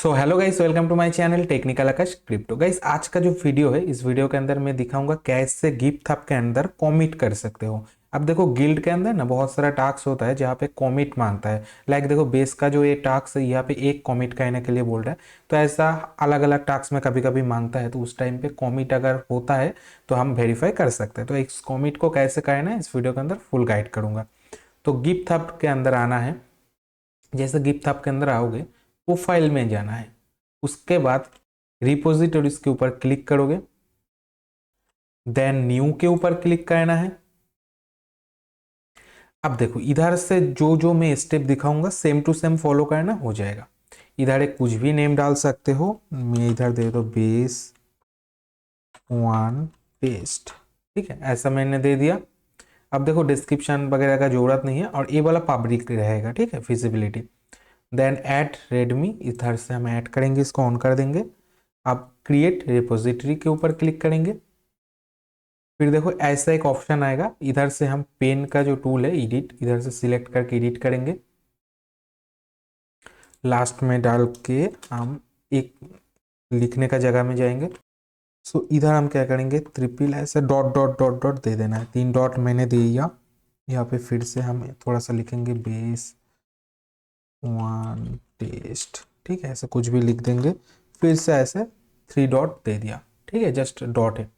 So hello guys, welcome to my channel technical Akash crypto. Guys आज का जो video है, इस वीडियो के अंदर मैं दिखाऊंगा कैसे गिफ्ट हब के अंदर कॉमिट कर सकते हो। अब देखो गिल्ड के अंदर ना बहुत सारा टास्क होता है जहाँ पे कॉमिट मांगता है। लाइक देखो बेस का जो ये टास्क है यहाँ पे एक कॉमिट कहने के लिए बोल रहा है, तो ऐसा अलग अलग टास्क में कभी कभी मांगता है, तो उस टाइम पे कॉमिट अगर होता है तो हम वेरीफाई कर सकते हैं। तो इस कॉमिट को कैसे करना है इस वीडियो के अंदर फुल गाइड करूंगा। तो गिफ्ट हब के अंदर आना है। जैसे गिफ्ट हब के अंदर आओगे, प्रोफाइल में जाना है। उसके बाद रिपोजिटरीज के ऊपर क्लिक करोगे, देन न्यू के ऊपर क्लिक करना है। अब देखो इधर से जो जो मैं स्टेप दिखाऊंगा सेम टू सेम फॉलो करना हो जाएगा। इधर एक कुछ भी नेम डाल सकते हो, मैं इधर दे दो बेस वन पेस्ट। ठीक है, ऐसा मैंने दे दिया। अब देखो डिस्क्रिप्शन वगैरह का जरूरत नहीं है और ये वाला पब्लिक रहेगा। ठीक है, विजिबिलिटी। देन ऐड रेडमी, इधर से हम ऐड करेंगे, इसको ऑन कर देंगे। अब क्रिएट रिपोजिटरी के ऊपर क्लिक करेंगे। फिर देखो ऐसा एक ऑप्शन आएगा, इधर से हम पेन का जो टूल है एडिट, इधर से सिलेक्ट करके एडिट करेंगे। लास्ट में डाल के हम एक लिखने का जगह में जाएंगे। सो इधर हम क्या करेंगे, ट्रिपल ऐसे डॉट डॉट डॉट डॉट दे देना है। 3 डॉट मैंने दे दिया। यहाँ पे फिर से हम थोड़ा सा लिखेंगे बेस वन टेस्ट। ठीक है, ऐसे कुछ भी लिख देंगे। फिर से ऐसे 3 डॉट दे दिया। ठीक है, जस्ट डॉट है।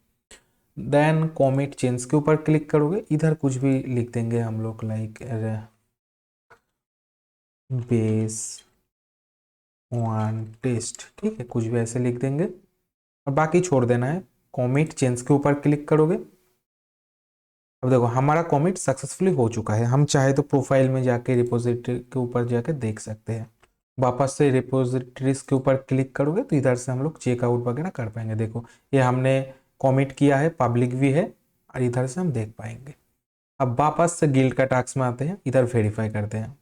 देन कॉमेट चेंज के ऊपर क्लिक करोगे, इधर कुछ भी लिख देंगे हम लोग, लाइक बेस वन टेस्ट। ठीक है, कुछ भी ऐसे लिख देंगे और बाकी छोड़ देना है। कॉमेट चेंज के ऊपर क्लिक करोगे। अब देखो हमारा कॉमिट सक्सेसफुली हो चुका है। हम चाहे तो प्रोफाइल में जाके रिपोजिटरी के ऊपर जाके देख सकते हैं। वापस से रिपोजिटरीज के ऊपर क्लिक करोगे तो इधर से हम लोग चेकआउट वगैरह कर पाएंगे। देखो ये हमने कॉमिट किया है, पब्लिक भी है और इधर से हम देख पाएंगे। अब वापस से गिल्ड का टास्क में आते हैं, इधर वेरीफाई करते हैं।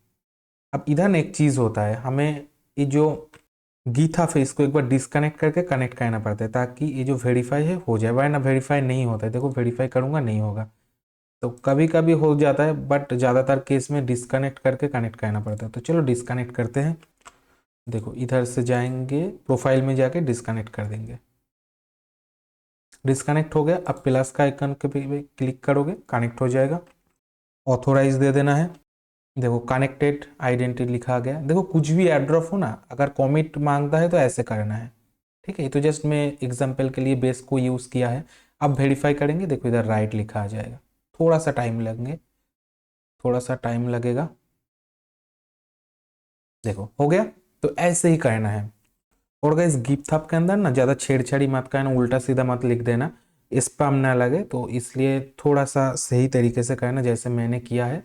अब इधर ना एक चीज़ होता है, हमें ये जो गीथा फेस को एक बार डिस्कनेक्ट करके कनेक्ट करना पड़ता है ताकि ये जो वेरीफाई है हो जाए, वरना वेरीफाई नहीं होता है। देखो वेरीफाई करूंगा नहीं होगा, तो कभी कभी हो जाता है बट ज़्यादातर केस में डिस्कनेक्ट करके कनेक्ट करना पड़ता है। तो चलो डिस्कनेक्ट करते हैं। देखो इधर से जाएंगे, प्रोफाइल में जाके डिस्कनेक्ट कर देंगे। डिस्कनेक्ट हो गया। अब प्लस का आइकन पे क्लिक करोगे, कनेक्ट हो जाएगा। ऑथोराइज दे देना है। देखो कनेक्टेड आइडेंटिटी लिखा गया। देखो कुछ भी एड्रॉप हो ना, अगर कॉमिट मांगता है तो ऐसे करना है। ठीक है, ये तो जस्ट मैं एग्जांपल के लिए बेस को यूज़ किया है। अब वेरीफाई करेंगे, देखो इधर राइट लिखा आ जाएगा। थोड़ा सा टाइम लगेंगे, थोड़ा सा टाइम लगेगा। देखो हो गया। तो ऐसे ही करना है। और गाइस गिफ्ट हब के अंदर ना ज़्यादा छेड़छाड़ी मत करना, उल्टा सीधा मत लिख देना, स्पैम ना लगे। तो इसलिए थोड़ा सा सही तरीके से करना जैसे मैंने किया है,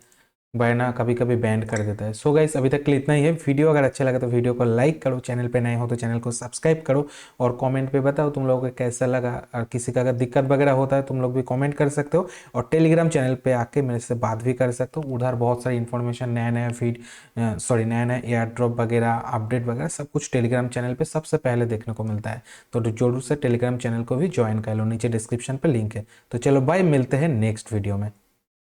वरना कभी कभी बैंड कर देता है। सो गाइस अभी तक के लिए इतना ही है। वीडियो अगर अच्छा लगा तो वीडियो को लाइक करो, चैनल पे नए हो तो चैनल को सब्सक्राइब करो और कमेंट पे बताओ तुम लोगों को कैसा लगा। और किसी का अगर दिक्कत वगैरह होता है तुम लोग भी कमेंट कर सकते हो। और टेलीग्राम चैनल पे आके मेरे से बात भी कर सकते हो। उधर बहुत सारी इन्फॉर्मेशन, नया नया फीड नया नया एयर ड्रॉप वगैरह, अपडेट वगैरह सब कुछ टेलीग्राम चैनल पर सबसे पहले देखने को मिलता है। तो जरूर से टेलीग्राम चैनल को भी ज्वाइन कर लो, नीचे डिस्क्रिप्शन पर लिंक है। तो चलो बाय, मिलते हैं नेक्स्ट वीडियो में।